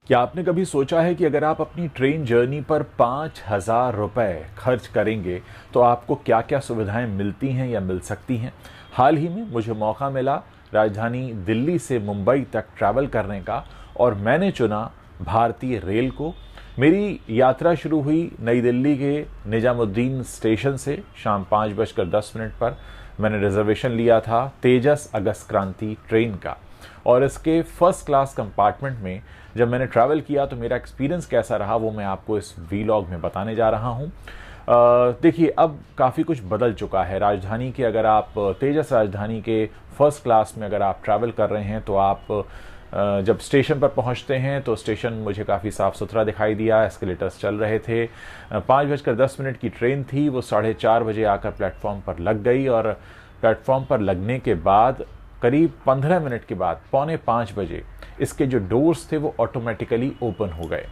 क्या आपने कभी सोचा है कि अगर आप अपनी ट्रेन जर्नी पर 5,000 रुपये खर्च करेंगे तो आपको क्या क्या सुविधाएं मिलती हैं या मिल सकती हैं। हाल ही में मुझे मौका मिला राजधानी दिल्ली से मुंबई तक ट्रैवल करने का और मैंने चुना भारतीय रेल को। मेरी यात्रा शुरू हुई नई दिल्ली के निजामुद्दीन स्टेशन से शाम 5:10 पर। मैंने रिजर्वेशन लिया था तेजस अगस्त क्रांति ट्रेन का और इसके फर्स्ट क्लास कंपार्टमेंट में जब मैंने ट्रैवल किया तो मेरा एक्सपीरियंस कैसा रहा वो मैं आपको इस वीलॉग में बताने जा रहा हूँ। देखिए, अब काफ़ी कुछ बदल चुका है राजधानी के। अगर आप तेजस राजधानी के फर्स्ट क्लास में अगर आप ट्रैवल कर रहे हैं तो आप जब स्टेशन पर पहुंचते हैं तो स्टेशन मुझे काफ़ी साफ़ सुथरा दिखाई दिया। एस्केलेटर्स चल रहे थे। 5:10 की ट्रेन थी, वो 4:30 आकर प्लेटफॉर्म पर लग गई और प्लेटफॉर्म पर लगने के बाद करीब 15 मिनट के बाद 4:45 इसके जो डोर्स थे वो ऑटोमेटिकली ओपन हो गए।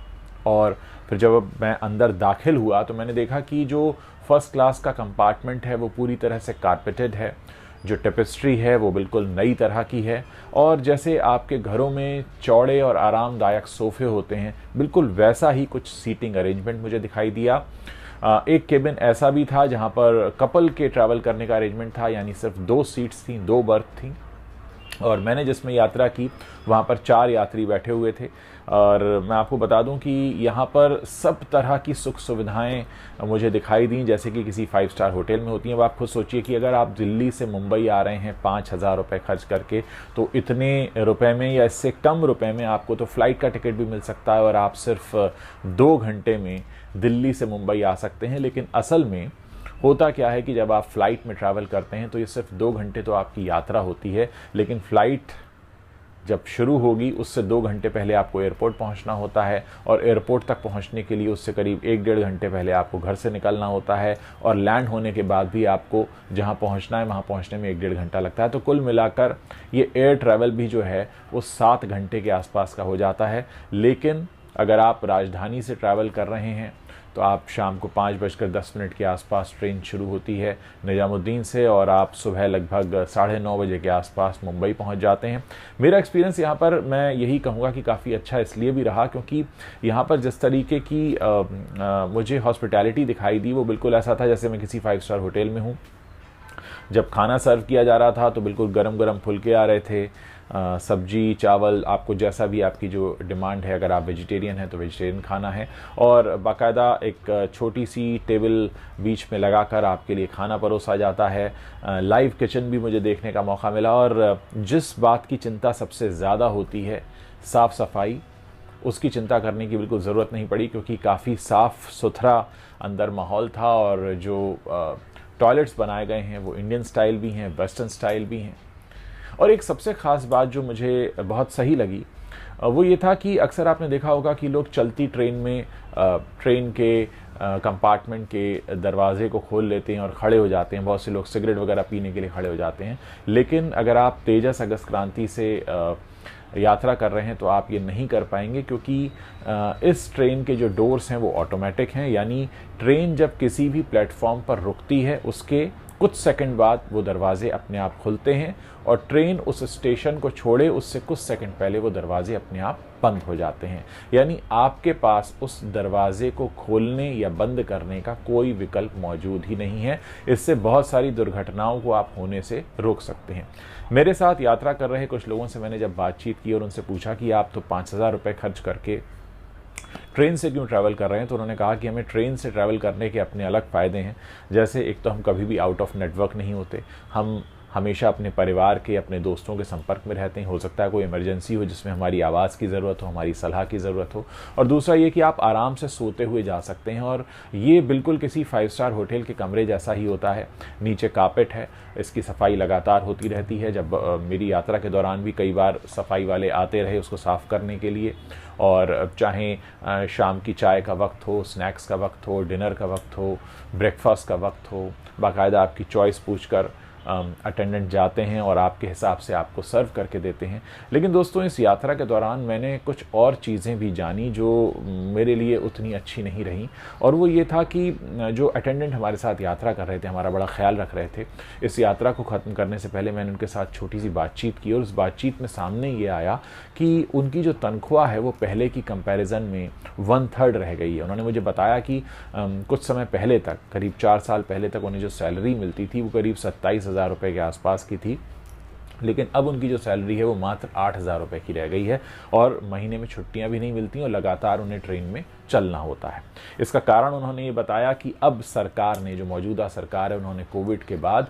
और फिर जब मैं अंदर दाखिल हुआ तो मैंने देखा कि जो फर्स्ट क्लास का कंपार्टमेंट है वो पूरी तरह से कारपेटेड है। जो टेपेस्ट्री है वो बिल्कुल नई तरह की है और जैसे आपके घरों में चौड़े और आरामदायक सोफ़े होते हैं बिल्कुल वैसा ही कुछ सीटिंग अरेंजमेंट मुझे दिखाई दिया। एक केबिन ऐसा भी था जहां पर कपल के ट्रैवल करने का अरेंजमेंट था, यानी सिर्फ 2 सीट्स थी, 2 बर्थ थी और मैंने जिसमें यात्रा की वहाँ पर 4 यात्री बैठे हुए थे। और मैं आपको बता दूं कि यहाँ पर सब तरह की सुख सुविधाएं मुझे दिखाई दी जैसे कि किसी 5 स्टार होटल में होती हैं। अब आप खुद सोचिए कि अगर आप दिल्ली से मुंबई आ रहे हैं 5,000 रुपये खर्च करके तो इतने रुपए में या इससे कम रुपए में आपको तो फ़्लाइट का टिकट भी मिल सकता है और आप सिर्फ 2 घंटे में दिल्ली से मुंबई आ सकते हैं। लेकिन असल में होता क्या है कि जब आप फ़्लाइट में ट्रैवल करते हैं तो ये सिर्फ 2 घंटे तो आपकी यात्रा होती है, लेकिन फ़्लाइट जब शुरू होगी उससे 2 घंटे पहले आपको एयरपोर्ट पहुंचना होता है और एयरपोर्ट तक पहुंचने के लिए उससे करीब 1-1.5 घंटे पहले आपको घर से निकलना होता है और लैंड होने के बाद भी आपको जहां पहुंचना है वहां पहुंचने में 1-1.5 घंटा लगता है। तो कुल मिलाकर ये एयर ट्रैवल भी जो है वो 7 घंटे के आसपास का हो जाता है। लेकिन अगर आप राजधानी से ट्रैवल कर रहे हैं तो आप शाम को 5:10 के आसपास ट्रेन शुरू होती है निजामुद्दीन से और आप सुबह लगभग 9:30 के आसपास मुंबई पहुंच जाते हैं। मेरा एक्सपीरियंस यहाँ पर मैं यही कहूँगा कि काफ़ी अच्छा इसलिए भी रहा क्योंकि यहाँ पर जिस तरीके की मुझे हॉस्पिटैलिटी दिखाई दी वो बिल्कुल ऐसा था जैसे मैं किसी 5 स्टार होटल में हूँ। जब खाना सर्व किया जा रहा था तो बिल्कुल गरम गरम फुलके आ रहे थे, सब्जी चावल आपको जैसा भी आपकी जो डिमांड है, अगर आप वेजिटेरियन हैं तो वेजिटेरियन खाना है और बाकायदा एक छोटी सी टेबल बीच में लगाकर आपके लिए खाना परोसा जाता है। लाइव किचन भी मुझे देखने का मौका मिला और जिस बात की चिंता सबसे ज़्यादा होती है साफ़ सफाई, उसकी चिंता करने की बिल्कुल ज़रूरत नहीं पड़ी क्योंकि काफ़ी साफ़ सुथरा अंदर माहौल था और जो टॉयलेट्स बनाए गए हैं वो इंडियन स्टाइल भी हैं, वेस्टर्न स्टाइल भी हैं। और एक सबसे ख़ास बात जो मुझे बहुत सही लगी वो ये था कि अक्सर आपने देखा होगा कि लोग चलती ट्रेन में ट्रेन के कंपार्टमेंट के दरवाजे को खोल लेते हैं और खड़े हो जाते हैं। बहुत से लोग सिगरेट वगैरह पीने के लिए खड़े हो जाते हैं। लेकिन अगर आप तेजस अगस्त क्रांति से यात्रा कर रहे हैं तो आप ये नहीं कर पाएंगे क्योंकि इस ट्रेन के जो डोर्स हैं वो ऑटोमेटिक हैं, यानी ट्रेन जब किसी भी प्लेटफॉर्म पर रुकती है उसके कुछ सेकंड बाद वो दरवाजे अपने आप खुलते हैं और ट्रेन उस स्टेशन को छोड़े उससे कुछ सेकंड पहले वो दरवाजे अपने आप बंद हो जाते हैं। यानी आपके पास उस दरवाजे को खोलने या बंद करने का कोई विकल्प मौजूद ही नहीं है। इससे बहुत सारी दुर्घटनाओं को आप होने से रोक सकते हैं। मेरे साथ यात्रा कर रहे कुछ लोगों से मैंने जब बातचीत की और उनसे पूछा कि आप तो 5,000 रुपये खर्च करके ट्रेन से क्यों ट्रैवल कर रहे हैं, तो उन्होंने कहा कि हमें ट्रेन से ट्रैवल करने के अपने अलग फ़ायदे हैं। जैसे एक तो हम कभी भी आउट ऑफ नेटवर्क नहीं होते, हम हमेशा अपने परिवार के, अपने दोस्तों के संपर्क में रहते हैं। हो सकता है कोई इमरजेंसी हो जिसमें हमारी आवाज़ की ज़रूरत हो, हमारी सलाह की ज़रूरत हो। और दूसरा ये कि आप आराम से सोते हुए जा सकते हैं और ये बिल्कुल किसी 5 स्टार होटल के कमरे जैसा ही होता है। नीचे कारपेट है, इसकी सफाई लगातार होती रहती है। जब मेरी यात्रा के दौरान भी कई बार सफाई वाले आते रहे उसको साफ़ करने के लिए। और चाहे शाम की चाय का वक्त हो, स्नैक्स का वक्त हो, डिनर का वक्त हो, ब्रेकफास्ट का वक्त हो, बाकायदा आपकी चॉइस पूछकर अटेंडेंट जाते हैं और आपके हिसाब से आपको सर्व करके देते हैं। लेकिन दोस्तों, इस यात्रा के दौरान मैंने कुछ और चीज़ें भी जानी जो मेरे लिए उतनी अच्छी नहीं रहीं, और वो ये था कि जो अटेंडेंट हमारे साथ यात्रा कर रहे थे, हमारा बड़ा ख्याल रख रहे थे, इस यात्रा को ख़त्म करने से पहले मैंने उनके साथ छोटी सी बातचीत की, और उस बातचीत में सामने ये आया कि उनकी जो तनख्वाह है वो पहले की कंपैरिजन में 1/3 रह गई है। उन्होंने मुझे बताया कि कुछ समय पहले तक, करीब 4 साल पहले तक उन्हें जो सैलरी मिलती थी वो करीब 27,000 रुपये के आसपास की थी, लेकिन अब उनकी जो सैलरी है वो मात्र 8,000 रुपये की रह गई है, और महीने में छुट्टियां भी नहीं मिलती और लगातार उन्हें ट्रेन में चलना होता है। इसका कारण उन्होंने ये बताया कि अब सरकार ने, जो मौजूदा सरकार है, उन्होंने कोविड के बाद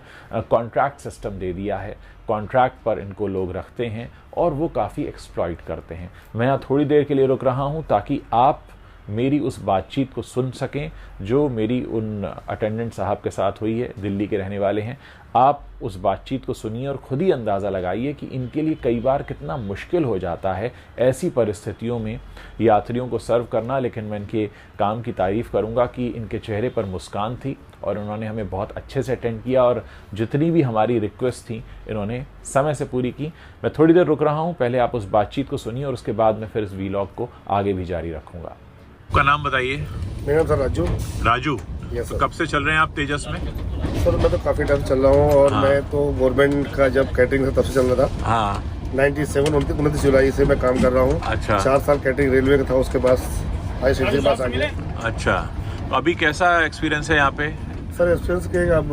कॉन्ट्रैक्ट सिस्टम दे दिया है। कॉन्ट्रैक्ट पर इनको लोग रखते हैं और वो काफ़ी एक्सप्लॉइट करते हैं। मैं यहाँ थोड़ी देर के लिए रुक रहा हूँ ताकि आप मेरी उस बातचीत को सुन सकें जो मेरी उन अटेंडेंट साहब के साथ हुई है। दिल्ली के रहने वाले हैं। आप उस बातचीत को सुनिए और ख़ुद ही अंदाज़ा लगाइए कि इनके लिए कई बार कितना मुश्किल हो जाता है ऐसी परिस्थितियों में यात्रियों को सर्व करना। लेकिन मैं इनके काम की तारीफ़ करूंगा कि इनके चेहरे पर मुस्कान थी और उन्होंने हमें बहुत अच्छे से अटेंड किया, और जितनी भी हमारी रिक्वेस्ट थी इन्होंने समय से पूरी की। मैं थोड़ी देर रुक रहा हूँ, पहले आप उस बातचीत को सुनिए और उसके बाद मैं फिर इस वीलॉग को आगे भी जारी रखूँगा। आपका नाम बताइए। मेरा नाम सर राजू। राजू, यस तो कब से चल रहे हैं आप तेजस में? सर मैं तो काफ़ी टाइम चल रहा हूँ, और मैं तो गवर्नमेंट का जब कैटरिंग था तब से चल रहा था। हाँ, 29 जुलाई से मैं काम कर रहा हूँ। अच्छा। 4 साल कैटरिंग रेलवे का था, उसके बाद ICT के पास आ गया। अच्छा, तो अभी कैसा एक्सपीरियंस है यहाँ पे? सर एक्सपीरियंस के अब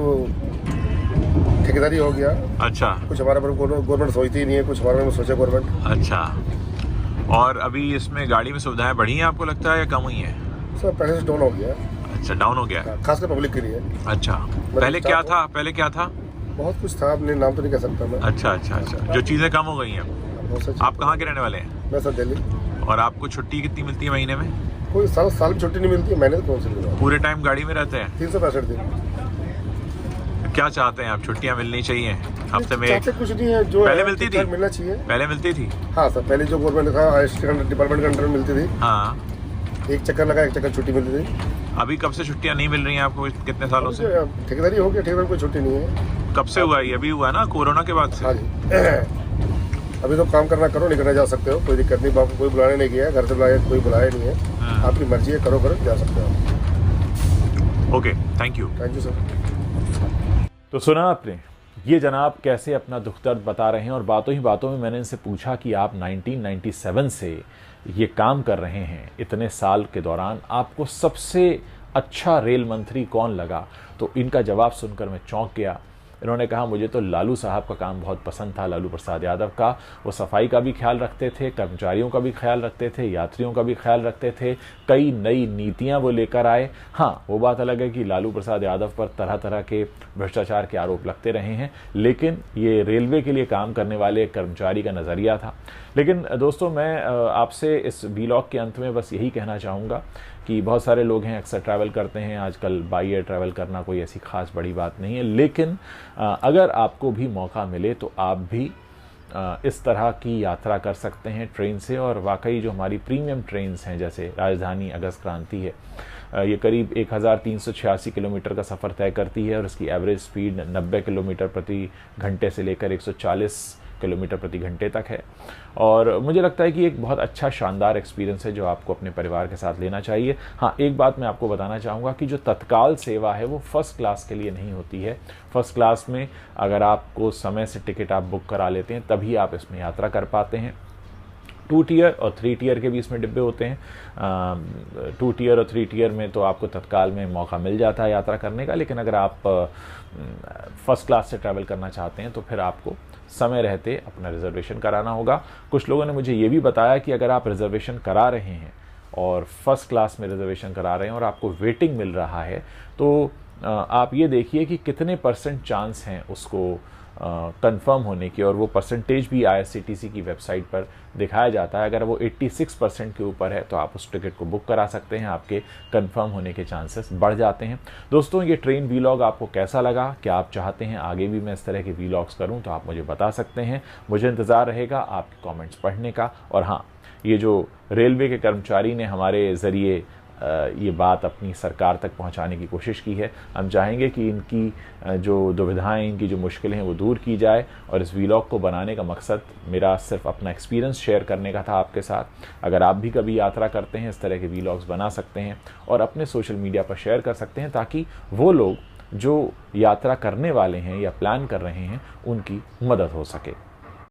ठेकेदारी हो गया। अच्छा। कुछ हमारे पर गवर्नमेंट सोचती ही नहीं है, कुछ हमारे में सोचे गवर्नमेंट। अच्छा, और अभी इसमें गाड़ी में सुविधाएं बढ़ी हैं आपको लगता है या कम हुई हैं? सर पहले से डाउन हो गया। अच्छा, डाउन हो गया, खासकर पब्लिक के लिए। अच्छा, पहले क्या था? पहले क्या था? बहुत कुछ था, अपने नाम तो नहीं कह सकता मैं। अच्छा अच्छा अच्छा, जो चीज़ें कम हो गई हैं। आप कहाँ के रहने वाले हैं? मैं सर दिल्ली। और आपको छुट्टी कितनी मिलती है महीने में? कोई साल की छुट्टी नहीं मिलती है, महीने तो कौन सी मिल रहा है? पूरे टाइम गाड़ी में रहते हैं? 365 दिन। क्या चाहते हैं आप? छुट्टियाँ मिलनी चाहिए हफ्ते में? कुछ नहीं है, जो पहले मिलती थी? मिलना चाहिए। पहले मिलती थी? हाँ सर, पहले जो गवर्नमेंट था डिपार्टमेंट के अंडर में मिलती थी। हाँ, एक चक्कर लगा, एक चक्कर छुट्टी मिलती थी। अभी कब से छुट्टियाँ नहीं मिल रही हैं आपको? कितने सालों से? ठेकेदारी हो गया, ठेकेदार कोई छुट्टी नहीं है। कब से हुआ? ये अभी हुआ ना, कोरोना के बाद से? हाँ जी। अभी तो काम करना करो, नहीं करना जा सकते हो, कोई दिक्कत नहीं। बाप कोई बुलाने नहीं गया, घर से बुलाया कोई बुलाया नहीं है। आपकी मर्जी है, करो जा सकते हो। Okay, thank you sir. तो सुना आपने, ये जनाब कैसे अपना दुख दर्द बता रहे हैं, और बातों ही बातों में मैंने इनसे पूछा कि आप 1997 से ये काम कर रहे हैं, इतने साल के दौरान आपको सबसे अच्छा रेल मंत्री कौन लगा? तो इनका जवाब सुनकर मैं चौंक गया। इन्होंने कहा, मुझे तो लालू साहब का काम बहुत पसंद था, लालू प्रसाद यादव का। वो सफाई का भी ख्याल रखते थे, कर्मचारियों का भी ख्याल रखते थे, यात्रियों का भी ख्याल रखते थे, कई नई नीतियां वो लेकर आए। हाँ, वो बात अलग है कि लालू प्रसाद यादव पर तरह तरह के भ्रष्टाचार के आरोप लगते रहे हैं, लेकिन ये रेलवे के लिए काम करने वाले कर्मचारी का नज़रिया था। लेकिन दोस्तों, मैं आपसे इस वीलॉग के अंत में बस यही कहना चाहूँगा कि बहुत सारे लोग हैं, अक्सर ट्रैवल करते हैं। आजकल बाई एयर ट्रैवल करना कोई ऐसी खास बड़ी बात नहीं है, लेकिन अगर आपको भी मौका मिले तो आप भी इस तरह की यात्रा कर सकते हैं ट्रेन से। और वाकई जो हमारी प्रीमियम ट्रेन्स हैं, जैसे राजधानी, अगस्त क्रांति है, ये करीब 1386 किलोमीटर का सफ़र तय करती है और इसकी एवरेज स्पीड 90 किलोमीटर प्रति घंटे से लेकर 140 किलोमीटर प्रति घंटे तक है। और मुझे लगता है कि एक बहुत अच्छा शानदार एक्सपीरियंस है जो आपको अपने परिवार के साथ लेना चाहिए। हाँ, एक बात मैं आपको बताना चाहूँगा कि जो तत्काल सेवा है वो फर्स्ट क्लास के लिए नहीं होती है। फर्स्ट क्लास में अगर आपको समय से टिकट आप बुक करा लेते हैं तभी आप इसमें यात्रा कर पाते हैं। 2 टियर और 3 टियर के भी इसमें डिब्बे होते हैं। 2 टियर और 3 टियर में तो आपको तत्काल में मौका मिल जाता है यात्रा करने का, लेकिन अगर आप फर्स्ट क्लास से ट्रैवल करना चाहते हैं तो फिर आपको समय रहते अपना रिजर्वेशन कराना होगा। कुछ लोगों ने मुझे ये भी बताया कि अगर आप रिजर्वेशन करा रहे हैं और फर्स्ट क्लास में रिजर्वेशन करा रहे हैं और आपको वेटिंग मिल रहा है, तो आप ये देखिए कि कितने % चांस हैं उसको कंफर्म होने की, और वो परसेंटेज भी IRCTC की वेबसाइट पर दिखाया जाता है। अगर वो 86% के ऊपर है तो आप उस टिकट को बुक करा सकते हैं, आपके कंफर्म होने के चांसेस बढ़ जाते हैं। दोस्तों, ये ट्रेन वीलॉग आपको कैसा लगा? क्या आप चाहते हैं आगे भी मैं इस तरह के वीलॉग्स करूं? तो आप मुझे बता सकते हैं। मुझे इंतज़ार रहेगा आपके कमेंट्स पढ़ने का। और हाँ, ये जो रेलवे के कर्मचारी ने हमारे ज़रिए ये बात अपनी सरकार तक पहुंचाने की कोशिश की है। हम चाहेंगे कि इनकी जो दुविधाएं, इनकी जो मुश्किलें हैं वो दूर की जाए। और इस वीलॉग को बनाने का मकसद मेरा सिर्फ अपना एक्सपीरियंस शेयर करने का था आपके साथ। अगर आप भी कभी यात्रा करते हैं, इस तरह के वीलॉग्स बना सकते हैं और अपने सोशल मीडिया पर शेयर कर सकते हैं, ताकि वो लोग जो यात्रा करने वाले हैं या प्लान कर रहे हैं उनकी मदद हो सके।